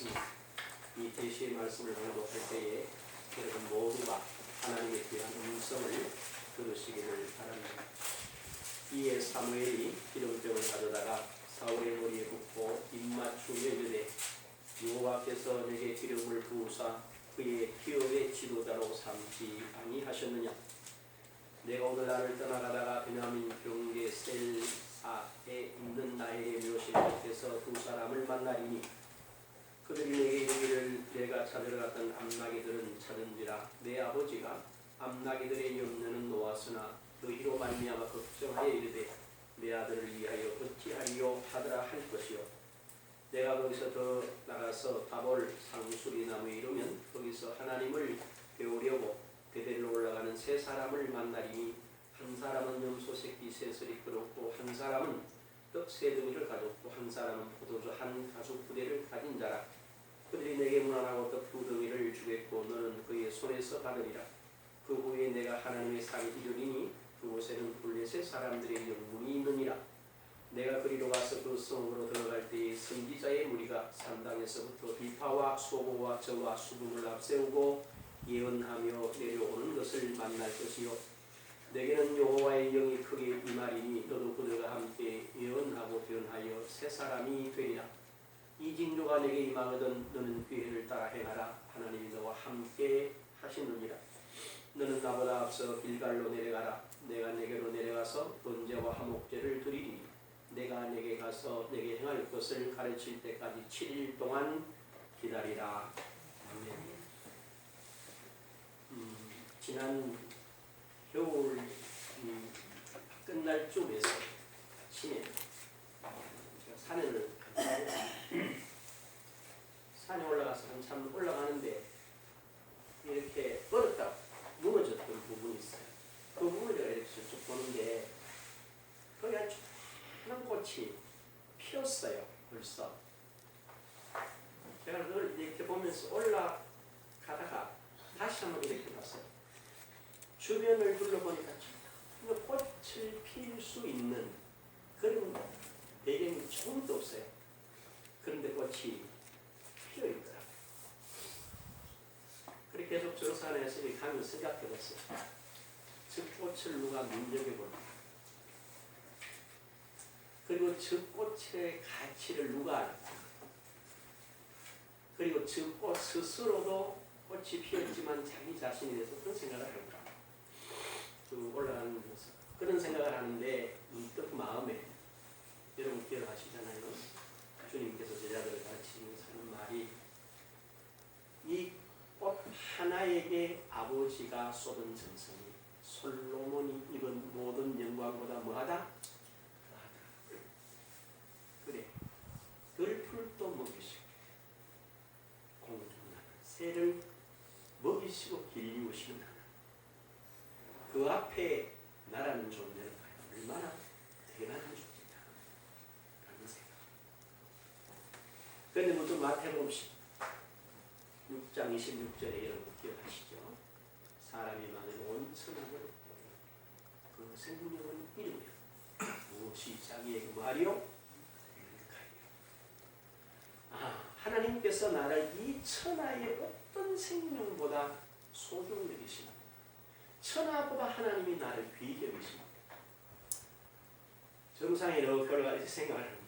말씀, 이 계시의 말씀을 낭독할 때에 여러분 모두가 하나님의 귀한 음성을 들으시기를 바랍니다. 이에 사무엘이 기름병을 가져다가 사울의 머리에 붓고 입맞추며 이르되 여호와께서 내게 기름을 부으사 그의 기업의 지도자로 삼지 아니하셨느냐. 내가 오늘 나를 떠나가다가 베냐민 경계 셀아에 있는 나의 묘실 곁에서 두 사람을 만나리니 그들이 내게 이르기를 내가 찾으러 갔던 암나기들은 찾은지라 내 아버지가 암나기들의 염려는 놓았으나 너희로 말미암아 걱정하여 이르되 내 아들을 위하여 어찌하리요 하더라 할 것이요. 내가 거기서 더 나가서 다볼 상수리 나무에 이르면 거기서 하나님을 배우려고 베델로 올라가는 세 사람을 만나리니 한 사람은 염소 새끼 셋을 이끌었고 한 사람은 떡 세 덩이를 가졌고 한 사람은 포도주 한 가죽 부대를 가진 자라. 그들이 내게 문안하고 떡 두 덩이를 주겠고 너는 그의 손에서 받으리라. 그 후에 내가 하나님의 상에 이르리니 그곳에는 블레셋 사람들의 영문이 있느니라. 내가 그리로 가서 그 성으로 들어갈 때에 선지자의 무리가 산당에서부터 비파와 소고와 저와 수금을 앞세우고 예언하며 내려오는 것을 만날 것이요. 내게는 여호와의 영이 크게 임하리니 너도 그들과 함께 예언하고 변하여 새 사람이 되리라. 이 징조가 내게 임하거든 너는 기회를 따라 행하라. 하나님이 너와 함께 하시느니라. 너는 나보다 앞서 길갈로 내려가라. 내가 내게로 내려가서 번제와 화목제를 드리리니 내가 내게 가서 내게 행할 것을 가르칠 때까지 7일 동안 기다리라. 아멘. 지난 겨울 끝날 쯤에서 아침에 제가 산에 올라가서 한참 올라가는데 이렇게 얼었다 무너졌던 부분이 있어요. 그 부분을 제가 이렇게 쭉 보는데 거기 아주 한 꽃이 피었어요. 벌써 제가 그걸 이렇게 보면서 올라가다가 다시 한번 이렇게 봤어요. 주변을 둘러보니까 꽃을 필 수 있는 그런 배경이 조금도 없어요. 그런데 꽃이 피어 있더라고요. 그렇게 계속 저 산에서 가면 생각해봤어요. 저 꽃을 누가 눈여겨볼까? 그리고 저 꽃의 가치를 누가 알까? 그리고 저 꽃 스스로도 꽃이 피었지만 자기 자신에 대해서 어떤 생각을 할까? 올라가는 모습. 그런 생각을 하는데 문득 마음에 여러분 기억하시잖아요. 주님께서 제자들을 가르치면서 하는 말이 이 꽃 하나에게 아버지가 쏟은 정성이 솔로몬이 입은 모든 영광보다 뭐하다? 그래. 들풀도 먹이시고 공중나는 새를 먹이시고 길리우시는 하나님. 그 앞에 나라는 존재는 얼마나 대단한 존재냐 라는 생각. 그런데 먼저 마태복음 6장 26절에 이런 거 기억하시죠? 사람이 만일 온 천하를 그 생명을 잃으면 무엇이 자기에게 말이요? 하나님께서 나를 이 천하의 어떤 생명보다 소중히 여기십니다. 천하보다 하나님이 나를 귀히 여기십니다. 정상에 여러 가지 생각을 합니다.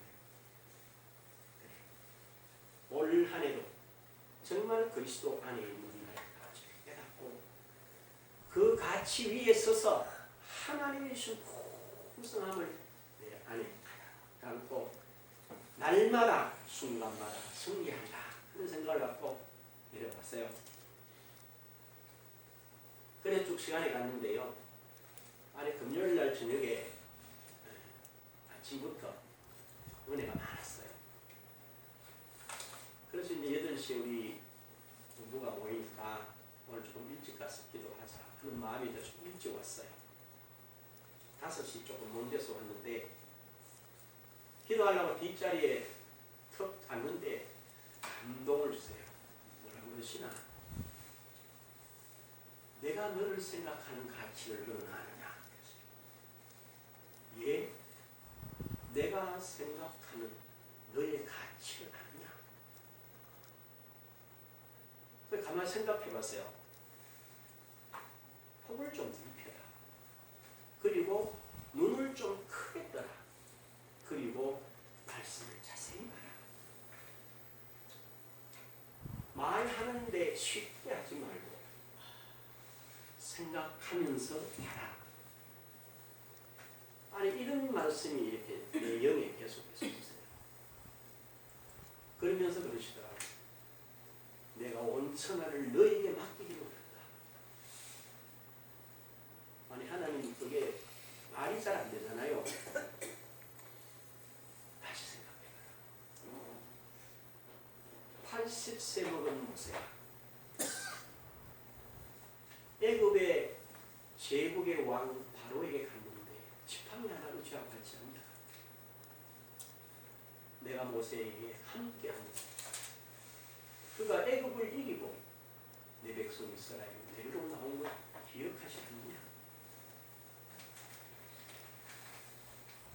올 한 해도 정말 그리스도 안에 있는 나의 가치를 깨닫고 그 가치 위에 서서 하나님의 주신 풍성함을 내 안에 담고 날마다 순간마다 승리한다 그런 생각을 갖고 내려왔어요. 그래 쭉 시간이 갔는데요. 아니 금요일날 저녁에 아침부터 은혜가 많았어요. 그래서 이제 8시에 우리 부부가 모이니까 오늘 조금 일찍 가서 기도하자 하는 마음이 좀 일찍 왔어요. 5시 조금 먼 데서 왔는데 기도하려고 뒷자리에 턱 앉는데 감동을 주세요. 뭐라고 그러시나? 내가 너를 생각하는 가치를 너는 아느냐? 예? 내가 생각하는 너의 가치를 아느냐? 가만 생각해 보세요. 폭을 좀 넓혀라. 그리고 눈을 좀 크게 떠라. 그리고 말씀을 자세히 봐라. 말하는데 쉽게 하지 말고 생각하면서 봐라. 아니 이런 말씀이 이렇게 내 영에 계속해서 있어요. 그러면서 그러시더라고요. 내가 온 천하를 너에게 맡기기로 했다. 아니 하나님 그게 말이 잘 안 되잖아요. 다시 생각해봐라. 80세 먹은 모세가 애굽의 제국의 왕 바로에게 갔는데 지팡이 하나로 제압하지 않는다. 내가 모세에게 함께한다. 그가 애굽을 이기고 내 백성 이스라엘을 데리러 나온 것 기억하지 않느냐?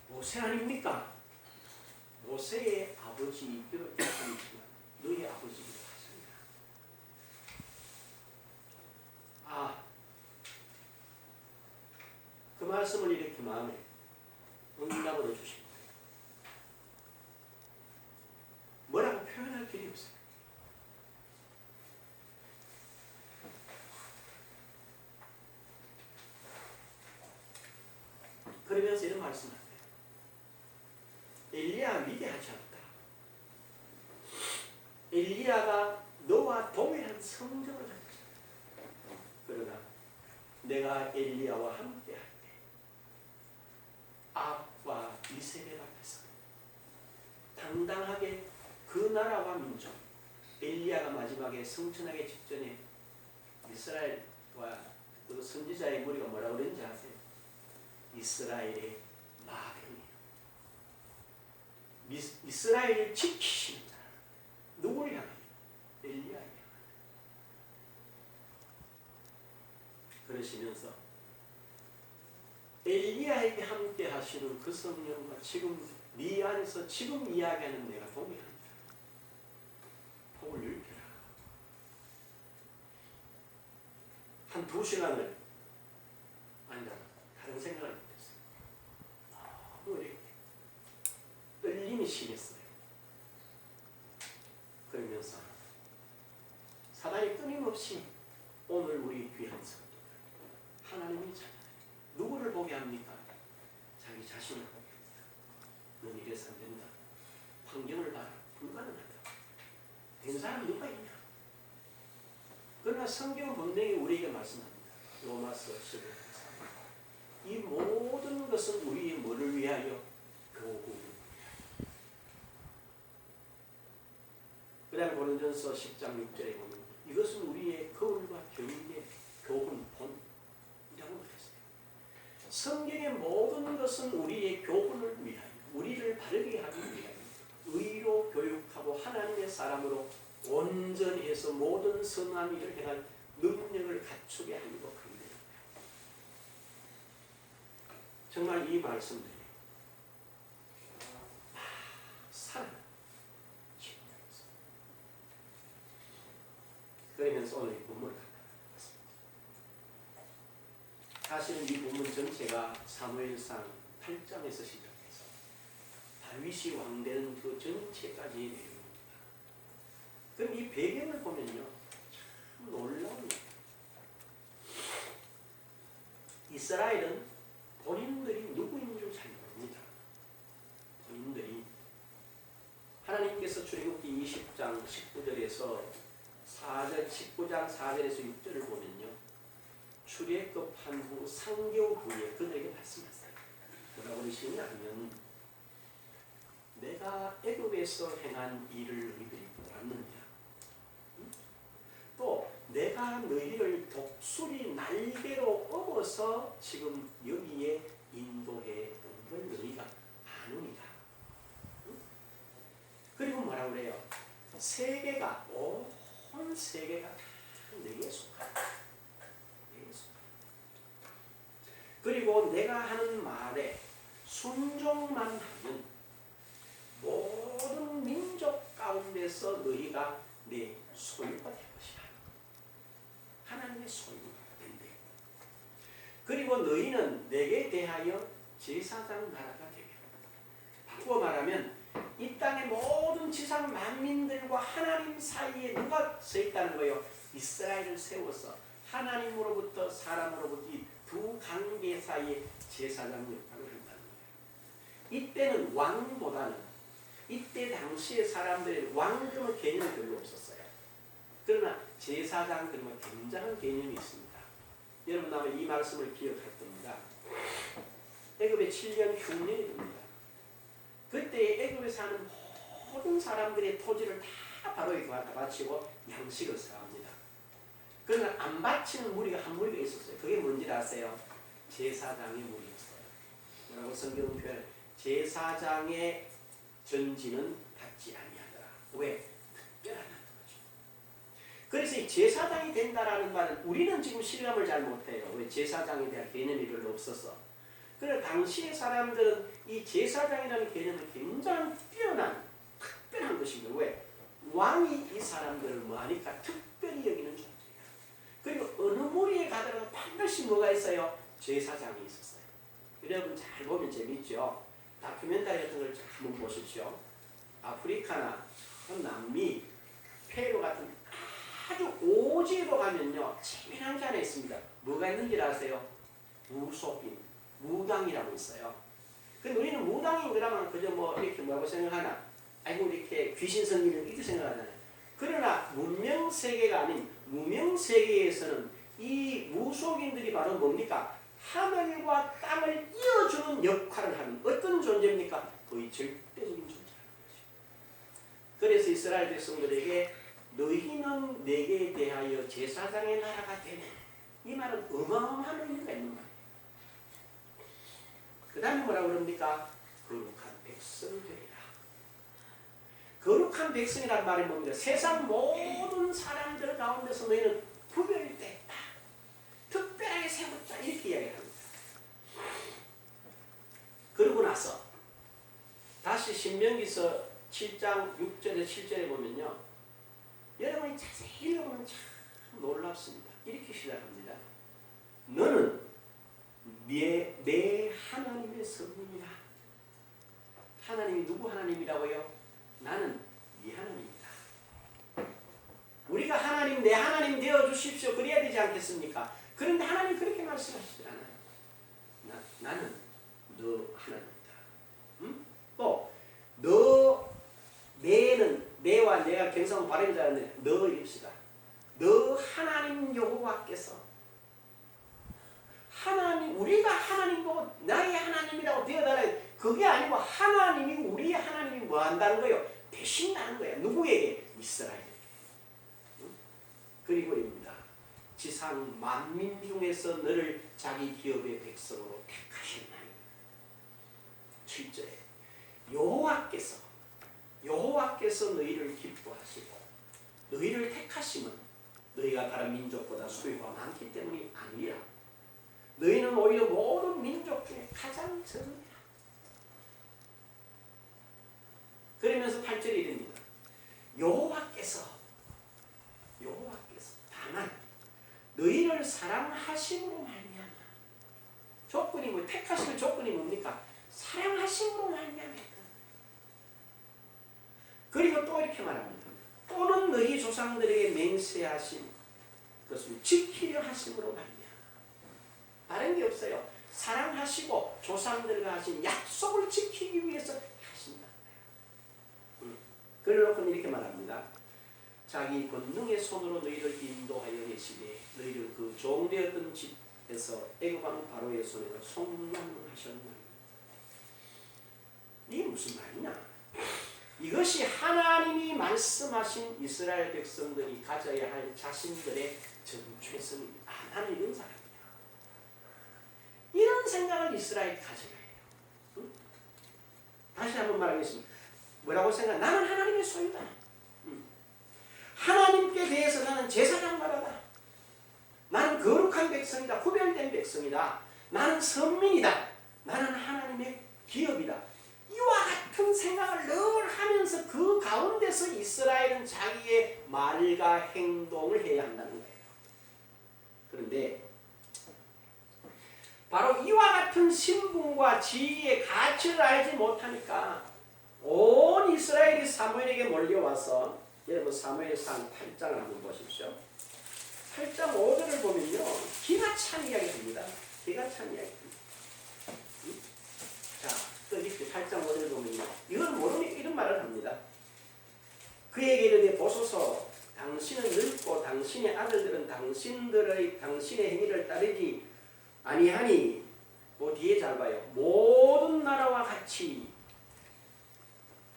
모세 아닙니까? 모세의 아버지이기도 하지만 너의 아버지이기도 하십니다. 그 말씀을 이렇게 마음에 응답으로 주신 거예요. 뭐라고 표현할 길이 없어요. 그러면서 이런 말씀을 합니다. 엘리야 위대하지 않다. 엘리야가 너와 동일한 성적을 가졌다. 그러나 내가 엘리야와 함께 할 때 아합과 이세벨 앞에서 당당하게 그 나라와 민족 엘리야가 마지막에 승천하기 직전에 이스라엘과 그 선지자의 무리가 뭐라고 그랬는지 아세요? 이스라엘의 마병이에요. 이스라엘을 지키시는 자. 누구를 향하여? 엘리야를 향하여. 그러시면서 엘리야에게 함께 하시는 그 성령과 지금 네 안에서 지금 이야기하는 내가 동의합니다. 폭을 넓혀라. 한 2시간을 아니다. 다른 생각을 못했어요. 너무 이렇게 떨림이 심했어요. 그러면서 사단이 끊임없이 오늘 우리 귀한 성도들 하나님이 찾아요. 누구를 보게 합니까? 자기 자신을 보게 합니다. 넌 이래서 안 된다. 환경을 봐라. 불가능하다. 된 사람 누가 있냐? 그러나 성경은 분명히 우리에게 말씀합니다. 로마서 15장. 이 모든 것은 우리의 뭐를 위하여? 교훈을 위하여. 그 다음에 고린도전서 10장 6절에 보면 이것은 우리의 거울과 경계의 교훈, 본이라고 말했어요. 성경의 모든 것은 우리의 교훈을 위하여, 우리를 바르게 하기 위하여 의로 교육하고 하나님의 사람으로 온전히 해서 모든 선한 일을 행할 능력을 갖추게 하려고 합니다. 정말 이 말씀들이 살아난 진리였습니다. 그러면서 오늘 이 본문을 갖다 놨습니다. 사실은 이 본문 전체가 사무엘상 8장에서 시작해서 다윗이 왕되는 그 전체까지의 내용입니다. 그럼 이 배경을 보면요, 참 놀라운 거예요. 이스라엘은 본인들이 누구인 줄 잘 모릅니다. 본인들이 하나님께서 출애굽기 20장 19절에서 4절, 19장 4절에서 6절을 보면요, 출애굽한 후 3개월 후에 그들에게 말씀하세요. 뭐라고 그러시냐면 내가 애굽에서 행한 일을 너희들이 보았느냐? 또 내가 너희를 독수리 날개로 업어서 지금 여기에 인도해 온 걸 너희가 아느니라. 그리고 뭐라고 그래요? 세계가, 온 세계가 다 내게 속하다. 내게 속하다. 그리고 내가 하는 말에 순종만 하면 모든 민족 가운데서 너희가 내 소유가 될 것이다. 하나님의 소유가 된대. 그리고 너희는 내게 대하여 제사장 나라가 되며, 바꾸어 말하면 이 땅의 모든 지상 만민들과 하나님 사이에 누가 서 있다는 거예요? 이스라엘을 세워서 하나님으로부터 사람으로부터 이 두 관계 사이에 제사장 역할을 한다는 거예요. 이때는 왕보다는, 이때 당시의 사람들의 왕금의 개념이 별로 없었어요. 그러나 제사장 그러면 굉장한 개념이 있습니다. 여러분 아마 이 말씀을 기억할 겁니다. 애굽의 7년 흉년입니다. 그때 애굽에 사는 모든 사람들의 토지를 다 바로에 갖다 바치고 양식을 사합니다. 그러나 안 바치는 무리가 한 무리가 있었어요. 그게 뭔지 아세요? 제사장의 무리였어요. 뭐라고 성경은 표현? 제사장의 전지는 받지 아니하더라. 왜? 특별하다는 거죠. 그래서 이 제사장이 된다라는 말은 우리는 지금 실감을 잘 못해요. 왜? 제사장에 대한 개념이 별로 없어서. 그러나 당시의 사람들은 이 제사장이라는 개념을 굉장히 뛰어난 특별한 것입니다. 왜? 왕이 이 사람들을 뭐하니까 특별히 여기는 존재예요. 그리고 어느 무리에 가더라도 반드시 뭐가 있어요? 제사장이 있었어요. 여러분 잘 보면 재밌죠? 다큐멘터리 같은 걸 한번 보십시오. 아프리카나 남미, 페루 같은 아주 오지로 가면요, 재미난 게 하나 있습니다. 뭐가 있는지 아세요? 무속인, 무당이라고 있어요. 근데 우리는 무당인 그러면 그저 뭐 이렇게 뭐라고 생각하나? 아이고 이렇게 귀신 성기를 이렇게 생각하잖아요. 그러나 문명 세계가 아닌 무명 세계에서는 이 무속인들이 바로 뭡니까? 하늘과 땅을 이어주는 역할을 하는 어떤 존재입니까? 거의 절대적인 존재라는 거죠. 그래서 이스라엘 백성들에게 너희는 내게 대하여 제사장의 나라가 되네. 이 말은 어마어마한 의미가 있는 말이에요. 그 다음에 뭐라고 그럽니까? 거룩한 백성들이라. 거룩한 백성이란 말이 뭡니까? 세상 모든 사람들 가운데서 너희는 구별됐다. 특별하게 세웠다. 이렇게 이야기를 합니다. 그러고 나서 다시 신명기서 7장 6절에 7절에 보면요. 여러분이 자세히 읽어보면 참 놀랍습니다. 이렇게 시작합니다. 너는 내 하나님의 성민이라. 하나님이 누구 하나님이라고요? 나는 네 하나님이다. 우리가 하나님, 내 하나님 되어주십시오. 그래야 되지 않겠습니까? 그런데 하나님 그렇게 말씀하시지 않아요. 나는 너 하나님이다. 응? 또 내는 내와 내가 경상 발음이 잘하는데 너 입시다. 너 하나님 여호와께서 하나님, 우리가 하나님 보고 나의 하나님이라고 되어달라. 그게 아니고 하나님이 우리의 하나님이 뭐 한다는 거예요? 대신하는 거예요. 누구에게? 이스라엘에게. 응? 그리고 입니다. 지상 만민 중에서 너를 자기 기업의 백성으로 택하셨나니. 7절에 여호와께서 너희를 기뻐하시고 너희를 택하심은 너희가 다른 민족보다 수요가 많기 때문이 아니라 너희는 오히려 모든 민족 중에 가장 적으니라. 그러면서 8절에 이릅니다. 여호와께서 다만 너희를 사랑하심으로 말미암아. 조건이 뭐 택하실 조건이 뭡니까? 사랑하심으로 말미암아. 그리고 또 이렇게 말합니다. 또는 너희 조상들에게 맹세하신 그것을 지키려 하심으로 말미암아. 다른 게 없어요. 사랑하시고 조상들과 하신 약속을 지키기 위해서 하신다. 그래놓고 이렇게 말합니다. 자기 권능의 손으로 너희를 인도하여 계시되 너희를 그 종되었던 집에서 애굽왕 바로의 손에서 속량하셨나니. 이게 무슨 말이냐? 이것이 하나님이 말씀하신 이스라엘 백성들이 가져야 할 자신들의 정체성입니다. 나는 이런 사람이야. 이런 생각을 이스라엘이 가져야 해요. 응? 다시 한번 말하겠습니다. 뭐라고 생각? 나는 하나님의 소유다. 하나님께 대해서 나는 제사장 나라다. 나는 거룩한 백성이다. 구별된 백성이다. 나는 선민이다. 나는 하나님의 기업이다. 이와 같은 생각을 늘 하면서 그 가운데서 이스라엘은 자기의 말과 행동을 해야 한다는 거예요. 그런데 바로 이와 같은 신분과 지위의 가치를 알지 못하니까 온 이스라엘이 사무엘에게 몰려와서, 여러분 사무엘상 8장을 한번 보십시오. 8장 5절을 보면요, 기가 찬 이야기입니다. 기가 찬 이야기입니다. 자, 또 이렇게 8장 5절을 보면요, 이걸 모르니까 이런 말을 합니다. 그에게 이르되 보소서, 당신은 늙고 당신의 아들들은 당신의 행위를 따르지 아니하니, 뭐 뒤에 잘 봐요. 모든 나라와 같이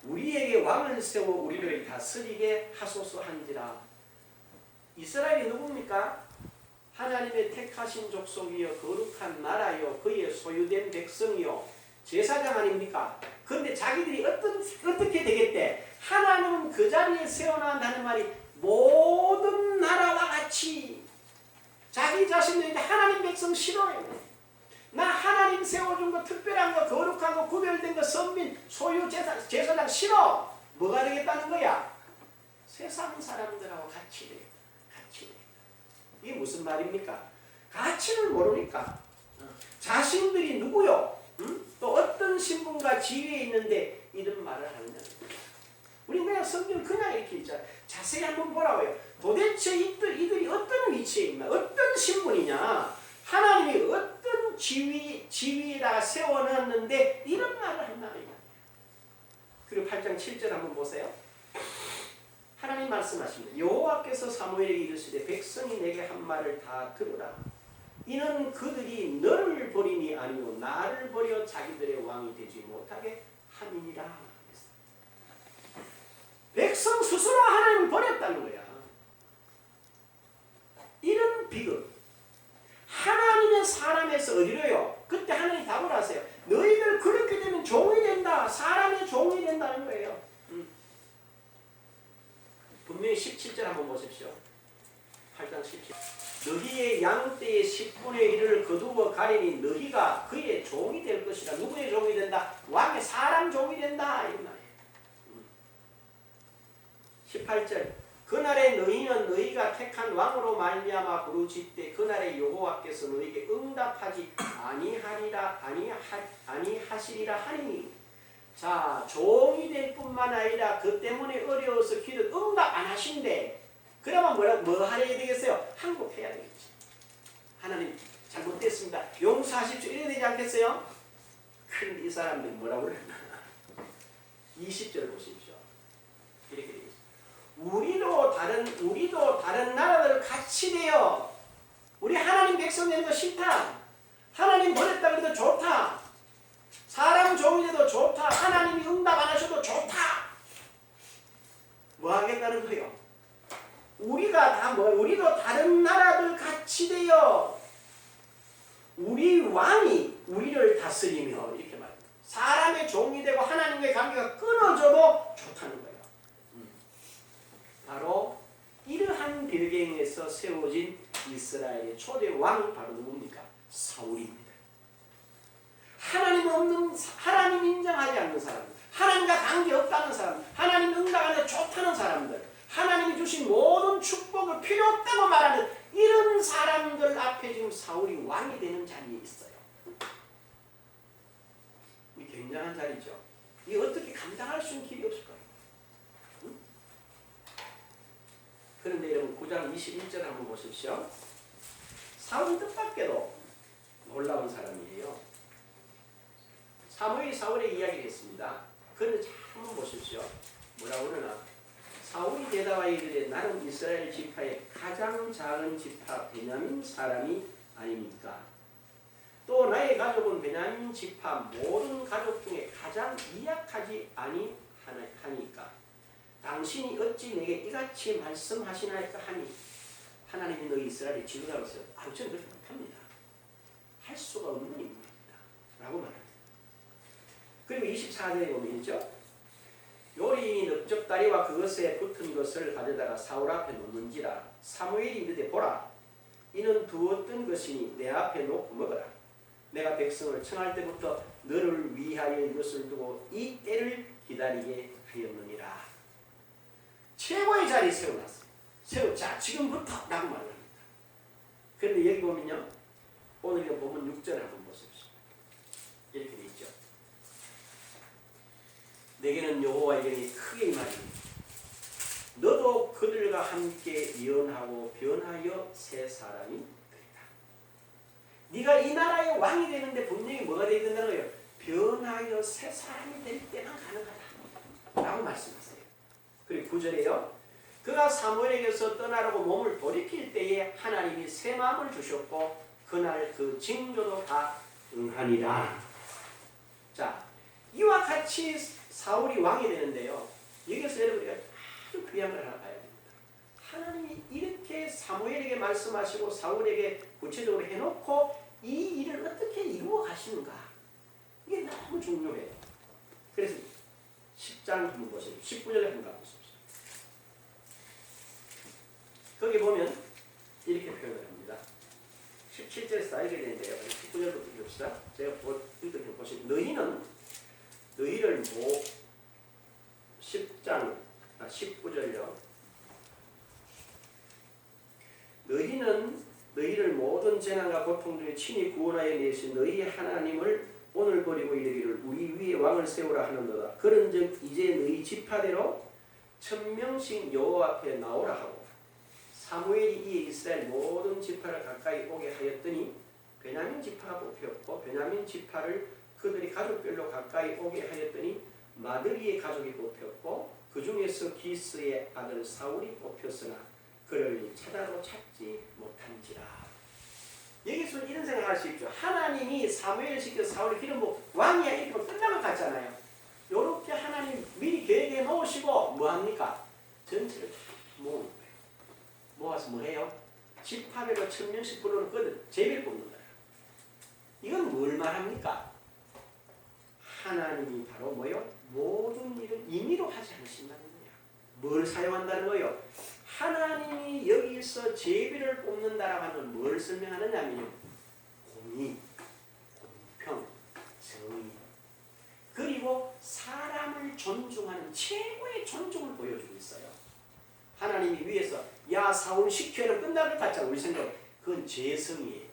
우리에게 왕을 세워 우리를 다스리게 하소서 한지라. 이스라엘이 누굽니까? 하나님의 택하신 족속이요, 거룩한 나라요, 그의 소유된 백성이요, 제사장 아닙니까? 그런데 자기들이 어떻게 되겠대? 하나님은 그 자리에 세워놓는다는 말이 모든 나라와 같이. 자기 자신들이 하나님 백성 싫어요. 나 하나님 세워준 거, 특별한 거, 거룩한 거, 구별된 거, 선민, 소유, 제사장 싫어. 뭐가 되겠다는 거야? 세상 사람들하고 같이 돼. 같이 돼. 이게 무슨 말입니까? 가치를 모르니까 자신들이 누구요? 또 어떤 신분과 지위에 있는데 이런 말을 하느냐. 우리 그냥 성경 그냥 이렇게 있잖아요. 자세히 한번 보라고요. 도대체 이들이 어떤 위치에 있나? 어떤 신분이냐? 하나님이 어떤 지위에다가 세워놨는데 이런 말을 한다. 그리고 8장 7절 한번 보세요. 하나님 말씀하십니다. 여호와께서 사무엘에게 이르시되 백성이 내게 한 말을 다 들으라. 이는 그들이 너를 버림이 아니요 나를 버려 자기들의 왕이 되지 못하게 함이니라. 백성 스스로 하나님을 버렸다는 거야. 이런 비극. 하나님의 사람에서 어디로요? 그때 하나님이 답을 하세요. 너희들 그렇게 되면 종이 된다. 사람의 종이 된다는 거예요. 분명히 17절 한번 보십시오. 8장 17. 너희의 양떼의 10분의 1을 거두어 가리니 너희가 그의 종이 될 것이라. 누구의 종이 된다? 왕의 사람 종이 된다. 이 말이에요. 18절. 그날에 너희는 너희가 택한 왕으로 말미암아 부르짖되 그날에 여호와께서 너희에게 응답하지 아니하시리라 하니. 자, 종이 될 뿐만 아니라 그 때문에 어려워서 기도 응답 안 하신대. 그러면 뭐 하려야 되겠어요? 항복해야 되겠지. 하나님 잘못됐습니다. 용서하십시오. 이래야 되지 않겠어요? 그런데 이 사람들이 뭐라고 그랬나? 20절 보십시오. 이렇게 되어 있습니다. 우리도 다른 나라들 같이 되어 우리 하나님 백성 되는 거 싫다. 하나님 버렸다 그래도 좋다. 사람 종이 돼도 좋다. 하나님이 응답 안 하셔도 좋다. 뭐 하겠다는 거예요? 우리도 다른 나라들 같이 되어 우리 왕이 우리를 다스리며 이렇게 말합니다. 사람의 종이 되고 하나님과의 관계가 끊어져도 좋다는 거예요. 바로 이러한 배경에서 세워진 이스라엘의 초대 왕이 바로 누굽니까? 사울입니다. 하나님 인정하지 않는 사람들, 하나님과 관계 없다는 사람들, 하나님 응답하는 좋다는 사람들, 하나님이 주신 모든 축복을 필요 없다고 말하는 이런 사람들 앞에 지금 사울이 왕이 되는 자리에 있어요. 이 굉장한 자리죠. 이 어떻게 감당할 수 있는 길이 없을 거예요. 응? 그런데 여러분 9장 21절 한번 보십시오. 사울은 뜻밖에도 놀라운 사람이에요. 사무엘이 사울의 이야기를 했습니다. 그런데 한번 보십시오. 뭐라고 그러나? 사울이 대답하여 이르되 나는 이스라엘 지파의 가장 작은 지파 베냐민 사람이 아닙니까? 또 나의 가족은 베냐민 지파 모든 가족 중에 가장 미약하지 아니하니까 당신이 어찌 내게 이같이 말씀하시나이까 하니 하나님이 너희 이스라엘의 지도자로서 저는 그렇게 못합니다. 할 수가 없는 인물입니다. 라고 말합니다. 그리고 24절에 보면 있죠. 요리인이 넓적다리와 그것에 붙은 것을 가져다가 사울 앞에 놓는지라. 사무엘이 이르되 보라 이는 두었던 것이니 내 앞에 놓고 먹어라. 내가 백성을 청할 때부터 너를 위하여 이것을 두고 이 때를 기다리게 하였느니라. 최고의 자리에 세워놨어. 자 지금부터 라고 말합니다. 그런데 여기 보면요. 오늘 이거 보면 6절을 한번 보십시오. 이렇게 돼 있죠. 내게는 여호와의 영이 크게 임하리니 너도 그들과 함께 예언하고 변하여 새 사람이 되리라. 네가 이 나라의 왕이 되는데 분명히 뭐가 되어야 된다는 거예요? 변하여 새 사람이 될 때만 가능하다 라고 말씀하세요. 그리고 9절에요. 그가 사무엘에게서 떠나라고 몸을 돌이킬 때에 하나님이 새 마음을 주셨고 그날 그 징조도 다 응하니라. 자, 이와 같이 사울이 왕이 되는데요. 여기서 여러분이 아주 귀한 걸 하나 봐야 됩니다. 하나님이 이렇게 사무엘에게 말씀하시고 사울에게 구체적으로 해놓고 이 일을 어떻게 이루어 가시는가. 이게 너무 중요해요. 그래서 10장 한번 보세요. 19절에 한번 가보십시오. 거기 보면 이렇게 표현을 합니다. 17절에서 알게 되는데요. 19절부터 봅시다. 제가 읽어드리면 보시면 너희를 19절요. 너희는 너희를 모든 재난과 고통 중에 친히 구원하여 내신 너희 하나님을 오늘 버리고 이르기를 우리 위에 왕을 세우라 하는도다. 그런즉 이제 너희 지파대로 1000명씩 여호와 앞에 나오라 하고 사무엘이 이 이스라엘 모든 지파를 가까이 오게 하였더니 베냐민 지파가 뽑혔고 베냐민 지파를 그들이 가족별로 가까이 오게 하였더니 마드리의 가족이 뽑혔고 그 중에서 기스의 아들 사울이 뽑혔으나 그를 찾아도 찾지 못한지라. 여기서 이런 생각하십시오. 하나님이 사무엘을 시켜서 사울을 기름 뭐 왕이야 이렇게 끝난 것 같잖아요. 이렇게 하나님 미리 계획해 놓으시고 뭐합니까? 전체를 다 모으는 거예요. 모아서 뭐해요? 지파별로 1000명씩 불러놓거든. 제비를 뽑는 거예요. 이건 뭘 말합니까? 하나님이 바로 뭐요? 모든 일을 임의로 하지 않으신다는 거예요. 뭘 사용한다는 거예요? 하나님이 여기서 제비를 뽑는다라고 하는 뭘 설명하느냐면요. 공의, 공평, 정의 그리고 사람을 존중하는 최고의 존중을 보여주고 있어요. 하나님이 위에서 야 사울 시켜는 끝날 것 같잖아. 우리 생각 그건 재성이에요.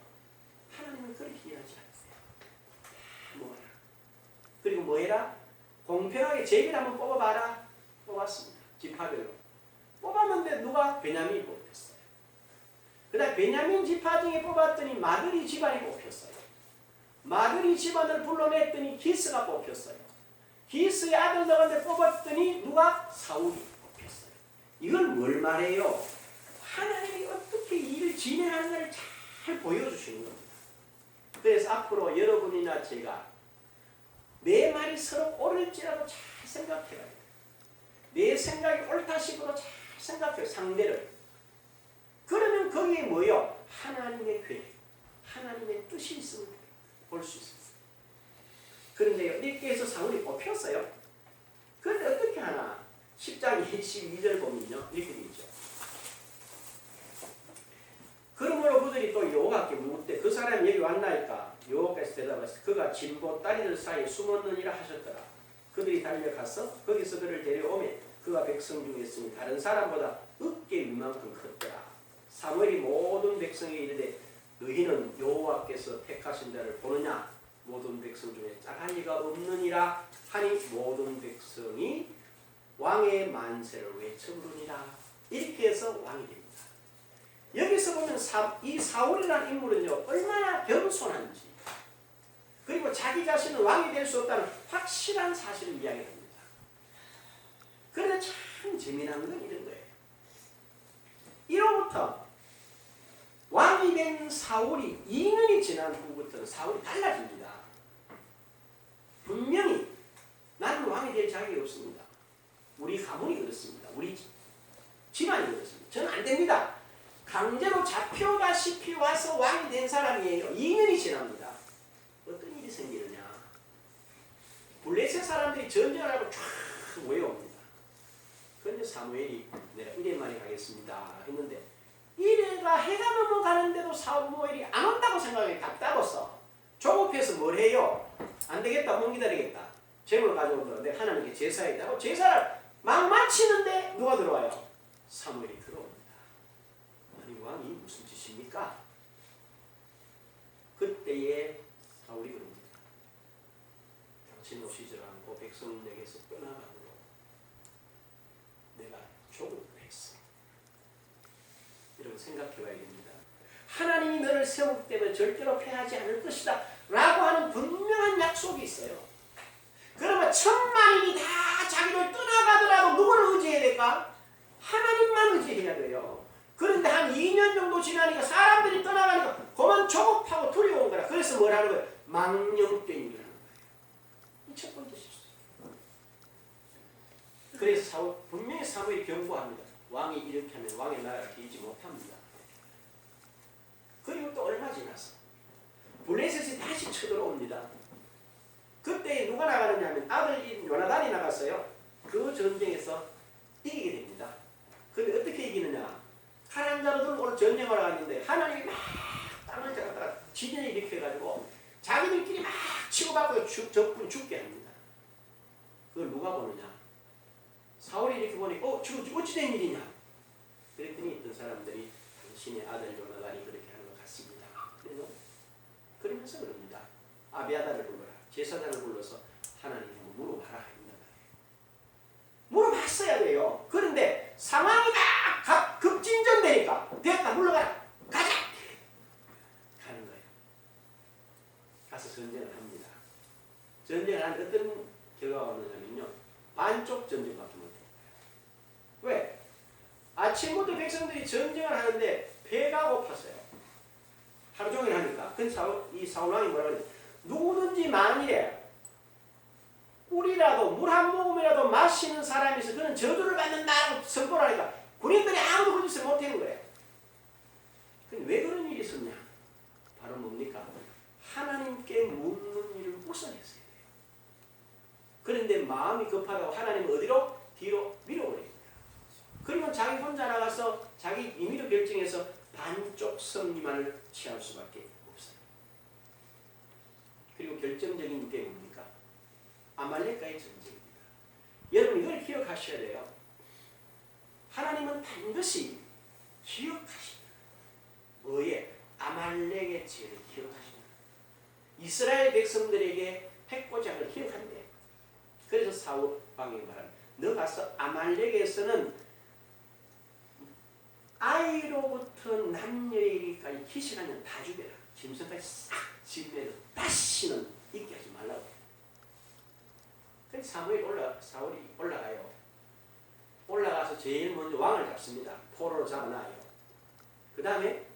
하나님은 그렇게 일하지 않으세요. 다 모아라. 그리고 뭐해라? 공평하게 제비를 한번 뽑아봐라. 뽑았습니다. 지파별로. 뽑았는데 누가? 베냐민이 뽑혔어요. 그 다음에 베냐민 지파 중에 뽑았더니 마드리 집안이 뽑혔어요. 마드리 집안을 불러냈더니 기스가 뽑혔어요. 기스의 아들 너한테 뽑았더니 누가? 사울이 뽑혔어요. 이건 뭘 말해요? 하나님이 어떻게 일을 진행하는가를 잘 보여주시는 겁니다. 그래서 앞으로 여러분이나 제가 내 말이 서로 옳을지라도 잘 생각해야 돼요. 내 생각이 옳다 싶어도 잘 생각해요. 상대를. 그러면 거기에 뭐요? 하나님의 계획, 하나님의 뜻이 있음을 볼 수 있어요. 그런데요, 이렇게 해서 사울이 뽑혔어요. 그런데 어떻게 하나? 10장 22절 보면요, 이렇게 되어 있죠. 그러므로 그들이 또 여호와께 묻되 그 사람이 여기 왔나이까? 여호와께서 대답하시되 그가 진보 다리들 사이에 숨었느니라 하셨더라. 그들이 달려가서 거기서 그를 데려오매 그가 백성 중에 있으니 다른 사람보다 어깨 위만큼 컸더라. 사무엘이 모든 백성에게 이르되 너희는 여호와께서 택하신 자를 보느냐? 모든 백성 중에 짝할 리가 없느니라 하니 모든 백성이 왕의 만세를 외쳐 부르니라. 이렇게 해서 왕이 됩니다. 여기서 보면 이 사울이라는 인물은요 얼마나 겸손한지 그리고 자기 자신은 왕이 될 수 없다는 확실한 사실을 이야기합니다. 그런데 참 재미난 건 이런 거예요. 이로부터 왕이 된 사울이 2년이 지난 후부터는 사울이 달라집니다. 분명히 나는 왕이 될 자격이 없습니다. 우리 가문이 그렇습니다. 우리 집안이 그렇습니다. 저는 안 됩니다. 강제로 잡혀다시피 와서 왕이 된 사람이에요. 2년이 지납니다. 어떤 일이 생기느냐. 블레셋 사람들이 전쟁을 하고 쫙 모여옵니다. 그런데 사무엘이 내가 이래만에 가겠습니다 했는데 이래가 해가 넘어가는데도 사무엘이 안 온다고 생각해. 답답해서 조급해서 뭘 해요? 안 되겠다. 못 기다리겠다. 제물 가져오더라. 내가 하나님께 제사했다고 제사를 막 마치는데 누가 들어와요? 사무엘이 들어옵니다. 아니 왕이 무슨 짓입니까? 때에 사울이 그럽니다. 당신 오시지 않고 백성에게서 떠나가므로 내가 조국을 했어. 이런 생각해 봐야 됩니다. 하나님이 너를 세우기 때문에 절대로 패하지 않을 것이다 라고 하는 분명한 약속이 있어요. 그러면 천만인이 다 자기를 떠나가더라도 누구를 의지해야 될까? 하나님만 의지해야 돼요. 그런데 한 2년 정도 지나니까 사람들이 떠나가니까 그만 조급하고 두려운 거라. 그래서 뭘 하는 거예요? 망령된 일을 하는 거예요. 이 첫 번째 실수. 그래서 분명히 사무엘이 경고합니다. 왕이 이렇게 하면 왕의 나라가 길지 못합니다. 그리고 또 얼마 지나서 블레셋이 다시 쳐들어옵니다. 그때 누가 나가느냐 하면 아들인 요나단이 나갔어요. 그 전쟁에서 이기게 됩니다. 그런데 어떻게 이기느냐? 칼 한 자루 들고 오늘 전쟁을 하는데 하나님이 막 땅을 잡았다가 지진을 일으켜가지고 자기들끼리 막 치고받고 적군 죽게 합니다. 그걸 누가 보느냐? 사울이 이렇게 보니 어찌 된 일이냐? 그랬더니 어떤 사람들이 당신의 아들 요나단이 그렇게 하는 것 같습니다. 그러면서 그럽니다. 아비아다를 불러라. 제사장을 불러서 하나님께 물어봐라. 물어봤어야 돼요. 그런데 상황이 막 급진전되니까 됐다 물러가라. 가자. 가는 거예요. 가서 전쟁을 합니다. 전쟁을 하는 어떤 결과가 오느냐면요. 반쪽 전쟁밖에 못해요. 왜? 아침부터 백성들이 전쟁을 하는데 배가 고팠어요. 하루 종일 하니까. 이 사울왕이 뭐라 그러냐. 누구든지 만일에 꿀이라도 물 한 모금이라도 마시는 사람이 있어 그는 저주를 받는다고 선포를 하니까 군인들이 아무도 그 짓을 못하는 거예요. 왜 그런 일이 있었냐? 바로 뭡니까? 하나님께 묻는 일을 우선했어요. 그런데 마음이 급하다고 하나님은 어디로? 뒤로 밀어버립니다. 그러면 자기 혼자 나가서 자기 임의로 결정해서 반쪽 승리만을 취할 수밖에 없어요. 그리고 결정적인 게 뭡니까? 아말렉과의 전쟁입니다. 여러분 이걸 기억하셔야 돼요. 하나님은 반드시 기억하십니다. 뭐에? 아말렉의 죄를 기억하십니다. 이스라엘 백성들에게 핵고장을 기억한대. 그래서 사울 왕이 말합니다. 너 가서 아말렉에서는 아이로부터 남녀에게까지 기신하면 다 죽여라. 짐승까지 싹 집내서 다시는 있게 하지 말라고. 그래서 사울이 올라가요. 올라가서 제일 먼저 왕을 잡습니다. 포로로 잡아놔요. 그 다음에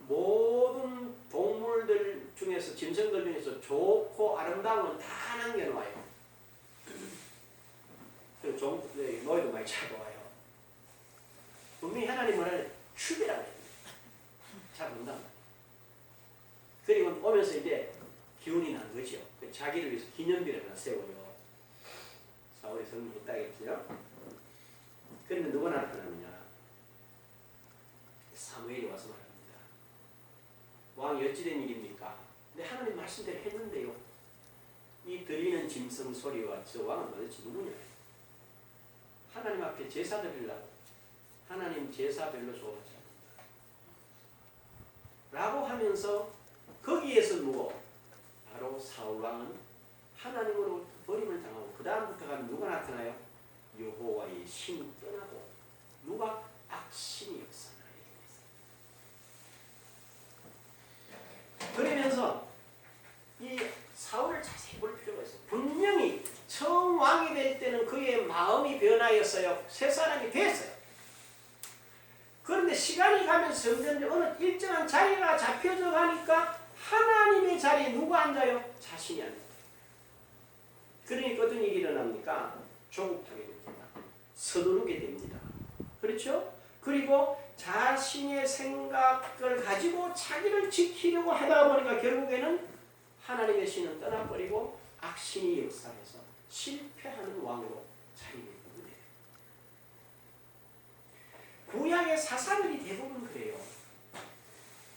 모든 동물들 중에서 짐승들 중에서 좋고 아름다운 건 다 남겨놓아요. 그리고 노예도 많이 잡아와요. 분명히 하나님 뭐라는 죽이라고 해요. 잡는단 말이에요. 그리고 오면서 이제 기운이 난 거죠. 자기를 위해서 기념비를 하나 세워요. 사울이 승리했다겠죠. 그러면 누가 나타나느냐? 사무엘이 와서 말합니다. 왕이 어찌된 일입니까? 근데 하나님 말씀대로 했는데요. 이 들리는 짐승 소리와 저 왕은 도대체 누구냐? 하나님 앞에 제사 드리려고 하나님 제사별로 좋아하지 않는다. 라고 하면서 거기에서 누구? 바로 사울왕은 하나님으로 버림을 당하고 그 다음부터가 누가 나타나요? 여호와의 신이 떠나고 누가? 악신이 역사하나 이렇게 됐어요. 그러면서 이 사울을 자세히 볼 필요가 있어요. 분명히 처음 왕이 될 때는 그의 마음이 변하였어요. 새 사람이 됐어요. 그런데 시간이 가면서 점점 어느 일정한 자리가 잡혀져 가니까 하나님의 자리에 누가 앉아요? 자신이 앉아요. 그러니까 어떤 일이 일어납니까? 조급하게 됩니다. 서두르게 됩니다. 그렇죠? 그리고 자신의 생각을 가지고 자기를 지키려고 하다 보니까 결국에는 하나님의 신은 떠나버리고 악신이 역사해서 실패하는 왕으로 자리매김 돼요. 구약의 사사들이 대부분 그래요.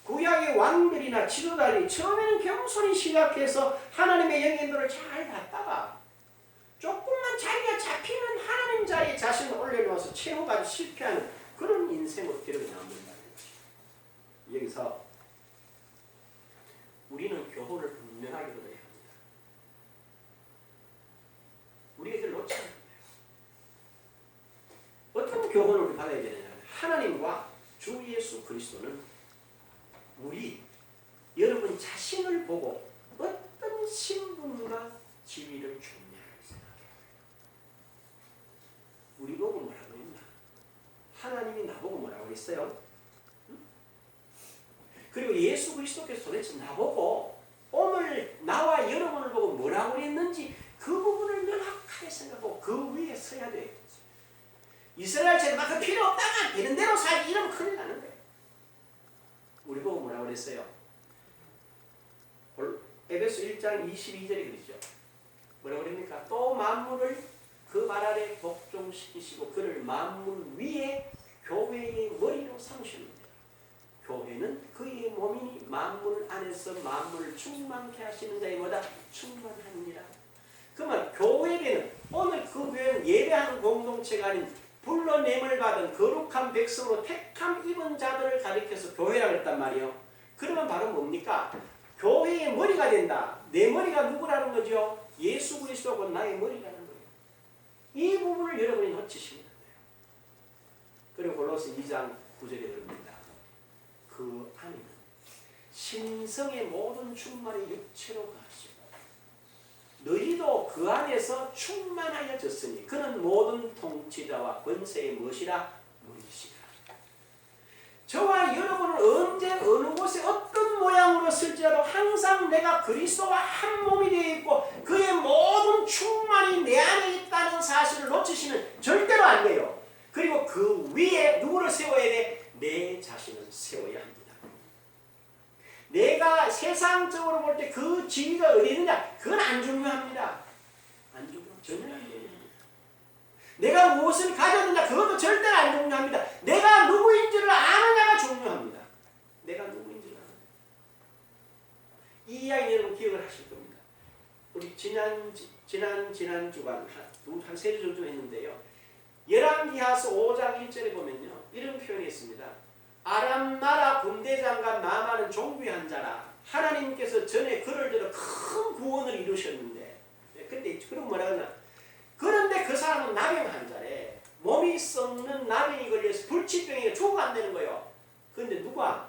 구약의 왕들이나 지도자들이 처음에는 겸손히 시작해서 하나님의 영향도를 잘 받다가 조금만 자리가 잡히면 하나님 자리에 자신을 올려놓아서 채워가지고 실패하는 그런 인생으로 기록이 남는다는 거죠. 여기서 우리는 교훈을 분명하게 얻어야 합니다. 우리가 이걸 놓치는 거예요. 어떤 교훈을 우리 받아야 되느냐? 하나님과 주 예수 그리스도는 여러분 자신을 보고 어떤 신분과 지위를 주느냐를 생각해요. 우리 보고 뭐라고 했나? 하나님이 나보고 뭐라고 했어요? 그리고 예수 그리스도께서 도대체 나보고 오늘 나와 여러분을 보고 뭐라고 했는지 그 부분을 명확하게 생각하고 그 위에 서야 돼요. 이스라엘처럼 막 그 필요 없다가 되는 대로 살기 이러면 큰일 나는 거예요. 우리 보고 뭐라고 그랬어요? 에베소 1장 22절에 그러죠. 뭐라고 그럽니까? 또 만물을 그 발 아래 복종시키시고 그를 만물 위에 교회의 머리로 삼으셨는데 교회는 그의 몸이니 만물 안에서 만물을 충만케 하시는 자이보다 충만하니라. 그러면 교회는 오늘 그 교회는 예배하는 공동체가 아닌 불러냄을 받은 거룩한 백성으로 택함 입은 자들을 가리켜서 교회라고 했단 말이에요. 그러면 바로 뭡니까? 교회의 머리가 된다. 내 머리가 누구라는 거죠? 예수 그리스도가 나의 머리라는 거예요. 이 부분을 여러분이 놓치시면 안 돼요. 그리고 골로새 2장 9절에 그럽니다. 그 안에는 신성의 모든 충만이 육체로 가시고 너희도 그 안에서 충만하여졌으니 그는 모든 통치자와 권세의 무엇이라? 무엇이라. 저와 여러분은 언제 어느 곳에 어떤 모양으로 쓸지라도 항상 내가 그리스도와 한 몸이 되어 있고 그의 모든 충만이 내 안에 있다는 사실을 놓치시면 절대로 안 돼요. 그리고 그 위에 누구를 세워야 돼? 내 자신을 세워야 합니다. 내가 세상적으로 볼 때 그 지위가 어디 있느냐? 그건 안 중요합니다. 안 중요, 전혀 안 중요합니다. 내가 무엇을 가졌느냐? 그것도 절대로 안 중요합니다. 내가 누구인지를 아느냐가 중요합니다. 내가 누구인지를 아느냐. 이 이야기 여러분 기억을 하실 겁니다. 우리 지난 주간 한 세 주 정도 했는데요. 열왕기하서 5장 1절에 보면요. 이런 표현이 있습니다. 아람 나라 군대장과 나만은 종귀한 자라. 하나님께서 전에 그를 들어 큰 구원을 이루셨는데 근데 그럼 뭐라 하냐? 그런데 그 사람은 나병한 자래. 몸이 썩는 나병이 걸려서 불치병이 죽어간다는 거예요. 그런데 누가?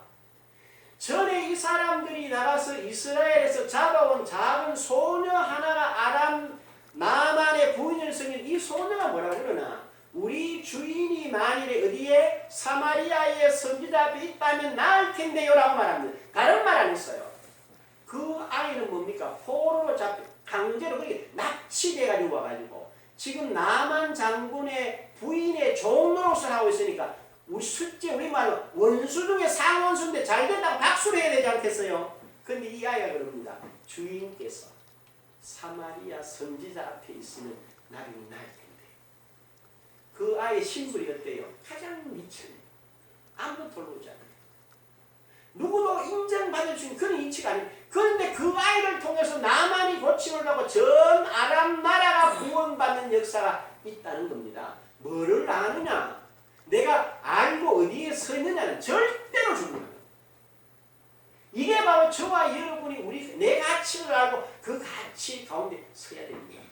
전에 이 사람들이 나가서 이스라엘에서 잡아온 작은 소녀 하나가 아람 나만의 부인을 섬긴 이 소녀가 뭐라고 그러나? 우리 주인이 만일에 어디에 사마리아의 선지자 앞에 있다면 나을 텐데요 라고 말합니다. 다른 말 안 했어요. 그 아이는 뭡니까? 포로로 잡혀 강제로 그렇게 납치돼가지고 와가지고 지금 나만 장군의 부인의 종노릇을 하고 있으니까 우리 말로 원수 중에 상원수인데 잘 된다고 박수를 해야 되지 않겠어요? 근데 이 아이가 그럽니다. 주인께서 사마리아 선지자 앞에 있으면 나중에 나을 텐데. 그 아이의 신분이 어때요? 가장 미친 아무도 돌보지 않아요. 누구도 인정받을 수 있는 그런 이치가 아니에요. 그런데 그 아이를 통해서 나만이 고침을 하고 전 아람 나라가 구원받는 역사가 있다는 겁니다. 뭐를 아느냐? 내가 알고 어디에 서 있느냐는 절대로 중요합니다. 이게 바로 저와 여러분이 내 가치를 알고 그 가치 가운데 서야 됩니다.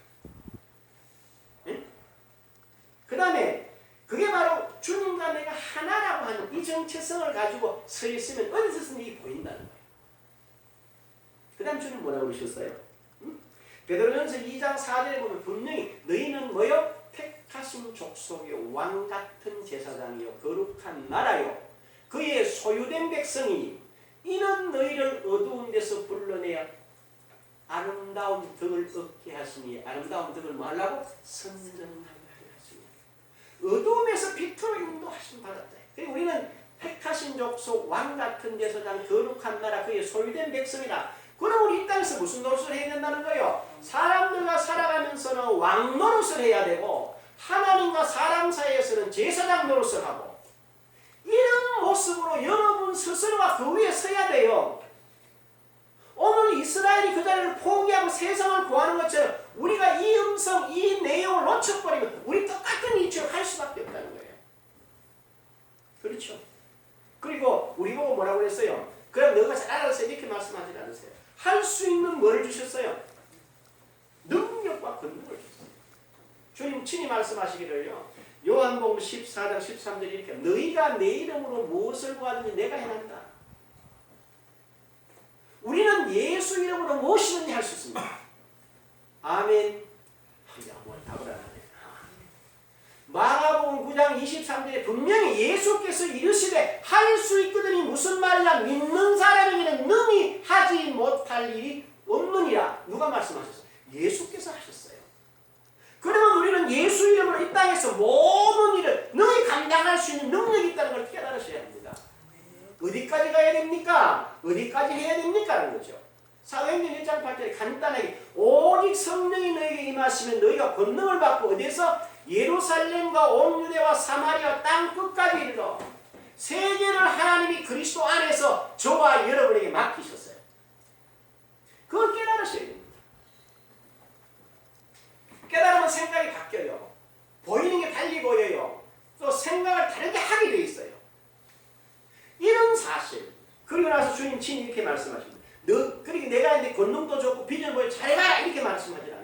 그 다음에 그게 바로 주님과 내가 하나라고 하는 이 정체성을 가지고 서 있으면 어디서든 이게 보인다는 거예요. 그 다음 주님 뭐라고 그러셨어요? 베드로전서 2장 4절에 보면 분명히 너희는 뭐요? 택하신 족속이요 왕같은 제사장이요 거룩한 나라요 그의 소유된 백성이니 이는 너희를 어두운 데서 불러내어 아름다운 덕을 얻게 하시니 아름다운 덕을 뭐 하려고? 선정하게 어두움에서 빛으로 인도하심 받았다. 그리고 우리는 택하신 족속 왕같은 제사장 거룩한 나라 그의 소유된 백성이다. 그럼 우리 이 땅에서 무슨 노릇을 해야 된다는 거예요? 사람들과 살아가면서는 왕 노릇을 해야 되고 하나님과 사람 사이에서는 제사장 노릇을 하고 이런 모습으로 여러분 스스로가 그 위에 서야 돼요. 오늘 이스라엘이 그 자리를 포기하고 세상을 구하는 것처럼 우리가 이 음성, 이 내용을 놓쳐버리면 우리 똑같은 이치를 할 수밖에 없다는 거예요. 그렇죠? 그리고 우리 보고 뭐라고 그랬어요? 그럼 너가 잘 알아서 이렇게 말씀하지 않으세요. 할 수 있는 뭐를 주셨어요? 능력과 권능을 주셨어요. 주님 친히 말씀하시기를요. 요한복음 14장 13절에 이렇게 너희가 내 이름으로 무엇을 구하든지 내가 해낸다. 우리는 예수 이름으로 무엇이든지 할 수 있습니다. 아멘. 뭐 답을 안 하네. 마가복음 9장 23절에 분명히 예수께서 이르시되 할 수 있거든이 무슨 말이냐? 믿는 사람에게는 능히 하지 못할 일이 없느니라. 누가 말씀하셨어요? 예수께서 하셨어요. 그러면 우리는 예수 이름으로 이 땅에서 모든 일을 능히 감당할 수 있는 능력이 있다는 걸 깨달으셔야 합니다. 어디까지 가야 됩니까? 어디까지 해야 됩니까? 라는 거죠. 사도행전 1장 8절에 간단하게 오직 성령이 너에게 임하시면 너희가 권능을 받고 어디에서? 예루살렘과 온 유대와 사마리아 땅 끝까지 이르러 세계를 하나님이 그리스도 안에서 저와 여러분에게 맡기셨어요. 그걸 깨달으셔야 됩니다. 깨달으면 생각이 바뀌어요. 보이는 게 달리 보여요. 또 생각을 다르게 하게 돼 있어요. 이런 사실. 그리고 나서 주님 친히 이렇게 말씀하십니다. 그러니까 내가 이제 권능도 좋고 비전을 보여 잘해라 이렇게 말씀하지 않아요.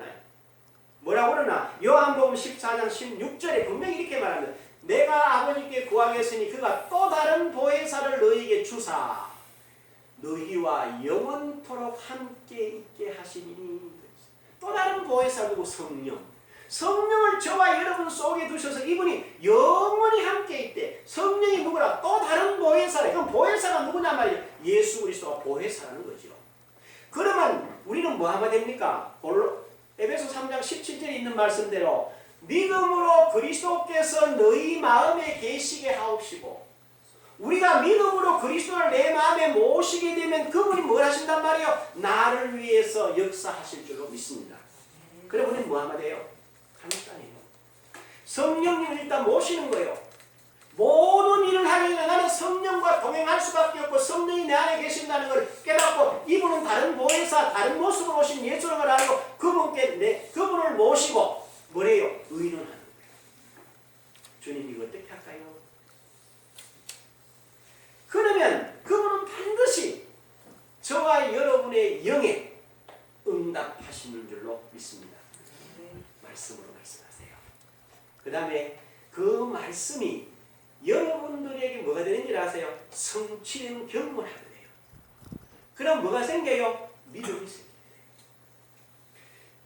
뭐라고 그러나 요한복음 14장 16절에 분명히 이렇게 말합니다. 내가 아버지께 구하겠으니 그가 또 다른 보혜사를 너희에게 주사 너희와 영원토록 함께 있게 하시리니. 또 다른 보혜사 누구? 성령. 성령을 저와 여러분 속에 두셔서 이분이 영원히 함께 있대. 성령이 누구라? 또 다른 보혜사래. 그럼 보혜사가 누구냐 말이에요? 예수 그리스도가 보혜사라는 거죠. 그러면 우리는 뭐 하면 됩니까? 에베소 3장 17절에 있는 말씀대로 믿음으로 그리스도께서 너희 마음에 계시게 하옵시고, 우리가 믿음으로 그리스도를 내 마음에 모시게 되면 그분이 뭘 하신단 말이에요? 나를 위해서 역사하실 줄로 믿습니다. 그래 우리는 뭐 하면 돼요? 간단해요. 성령님을 일단 모시는 거예요. 모든 일을 하기 위해 나는 성령과 동행할 수밖에 없고 성령이 내 안에 계신다는 걸 깨닫고 이분은 다른 보혜사, 다른 모습으로 오신 예수라는 걸 알고 그분을 모시고 뭐래요? 의논하는 거예요. 주님 이거 어떻게 할까요? 그러면 그분은 반드시 저와 여러분의 영에 응답하시는 줄로 믿습니다. 말씀으로 말씀하세요. 그 다음에 그 말씀이 여러분들에게 뭐가 되는지 아세요? 성취되는 경험을 하게 돼요. 그럼 뭐가 생겨요? 믿음이 생겨요.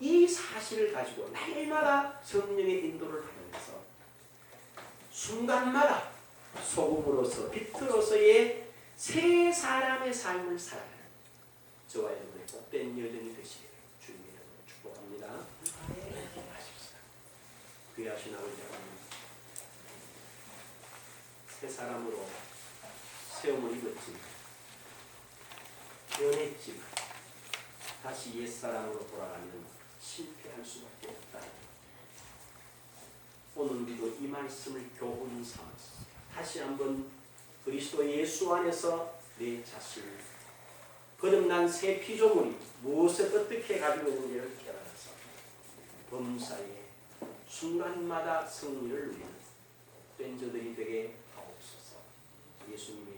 이 사실을 가지고 날마다 성령의 인도를 받으면서 순간마다 소금으로서 빛으로서의 새 사람의 삶을 살아가는 저와 여러분의 복된 여정이 되시기를 주님의 이름으로 축복합니다. 하십시다. 귀하신 아버지 하나님, 새 사람으로 세움을 입었지만 변했지만 다시 옛사람으로 돌아가면 실패할 수밖에 없다. 오늘 우리도 이 말씀을 교훈 삼아서 다시 한번 그리스도 예수 안에서 내 자신을 거듭난 새 피조물이 무엇을 어떻게 가지고 있는지를 깨달아서 범사에 순간마다 승리를 누리는 복된 저들이 되게 하옵소서. 예수님